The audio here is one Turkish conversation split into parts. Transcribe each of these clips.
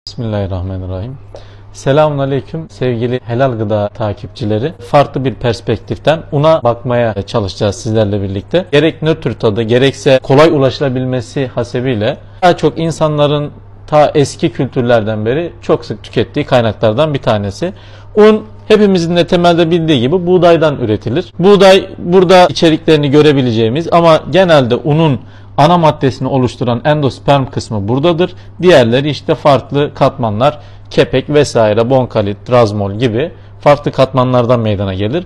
Bismillahirrahmanirrahim. Selamun Aleyküm sevgili helal gıda takipçileri. Farklı bir perspektiften una bakmaya çalışacağız sizlerle birlikte. Gerek nötr tadı gerekse kolay ulaşılabilmesi hasebiyle daha çok insanların ta eski kültürlerden beri çok sık tükettiği kaynaklardan bir tanesi. Un hepimizin de temelde bildiği gibi buğdaydan üretilir. Buğday burada içeriklerini görebileceğimiz ama genelde unun ana maddesini oluşturan endosperm kısmı buradadır. Diğerleri işte farklı katmanlar, kepek vesaire, bonkalit, razmol gibi farklı katmanlardan meydana gelir.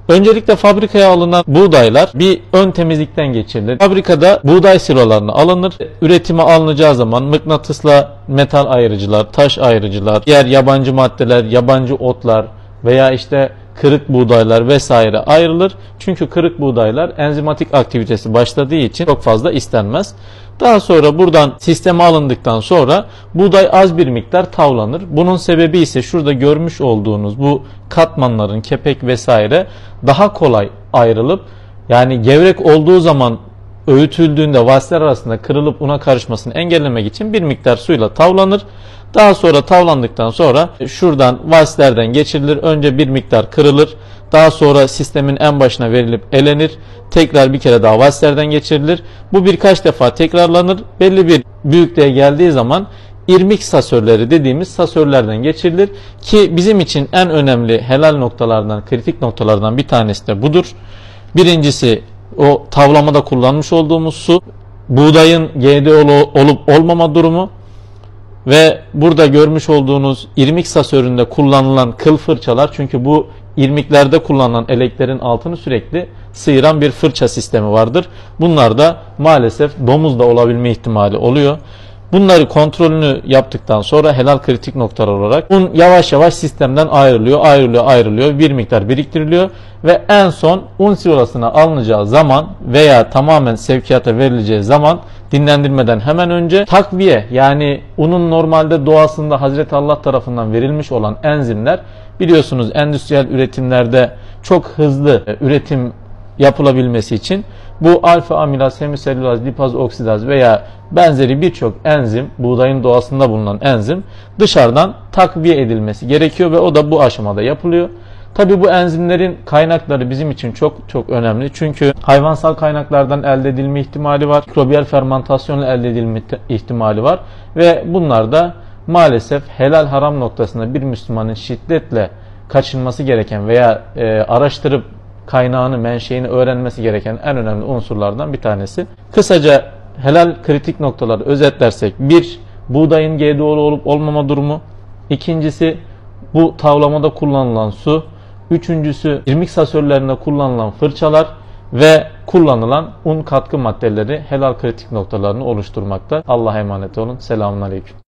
Öncelikle fabrikaya alınan buğdaylar bir ön temizlikten geçirilir. Fabrikada buğday silolarına alınır. Üretime alınacağı zaman mıknatısla metal ayırıcılar, taş ayırıcılar, diğer yabancı maddeler, yabancı otlar veya işte kırık buğdaylar vesaire ayrılır. Çünkü kırık buğdaylar enzimatik aktivitesi başladığı için çok fazla istenmez. Daha sonra buradan sisteme alındıktan sonra buğday az bir miktar tavlanır. Bunun sebebi ise şurada görmüş olduğunuz bu katmanların, kepek vesaire daha kolay ayrılıp yani gevrek olduğu zaman öğütüldüğünde vasıtalar arasında kırılıp una karışmasını engellemek için bir miktar suyla tavlanır. Daha sonra tavlandıktan sonra şuradan valslerden geçirilir. Önce bir miktar kırılır. Daha sonra sistemin en başına verilip elenir. Tekrar bir kere daha valslerden geçirilir. Bu birkaç defa tekrarlanır. Belli bir büyüklüğe geldiği zaman irmik sasörleri dediğimiz sasörlerden geçirilir. Ki bizim için en önemli helal noktalardan, kritik noktalardan bir tanesi de budur. Birincisi o tavlamada kullanmış olduğumuz su, buğdayın GDO'lu olup olmama durumu ve burada görmüş olduğunuz irmik sasöründe kullanılan kıl fırçalar, çünkü bu irmiklerde kullanılan eleklerin altını sürekli sıyıran bir fırça sistemi vardır. Bunlar da maalesef domuzda olabilme ihtimali oluyor. Bunları kontrolünü yaptıktan sonra helal kritik noktalar olarak un yavaş yavaş sistemden ayrılıyor. Bir miktar biriktiriliyor ve en son un silolasına alınacağı zaman veya tamamen sevkiyata verileceği zaman dinlendirmeden hemen önce takviye, yani unun normalde doğasında Hazreti Allah tarafından verilmiş olan enzimler, biliyorsunuz endüstriyel üretimlerde çok hızlı üretim yapılabilmesi için bu alfa amilaz, hemiselülaz, lipaz, oksidaz veya benzeri birçok enzim, buğdayın doğasında bulunan enzim dışarıdan takviye edilmesi gerekiyor ve o da bu aşamada yapılıyor. Tabi bu enzimlerin kaynakları bizim için çok önemli. Çünkü hayvansal kaynaklardan elde edilme ihtimali var. Mikrobiyal fermentasyonla elde edilme ihtimali var. Ve bunlar da maalesef helal haram noktasında bir Müslümanın şiddetle kaçınması gereken veya araştırıp kaynağını, menşeini öğrenmesi gereken en önemli unsurlardan bir tanesi. Kısaca helal kritik noktaları özetlersek: 1. Buğdayın GDO'lu olup olmama durumu. 2. Bu tavlamada kullanılan su. 3. irmik sasörlerinde kullanılan fırçalar ve kullanılan un katkı maddeleri helal kritik noktalarını oluşturmakta. Allah'a emanet olun. Selamun Aleyküm.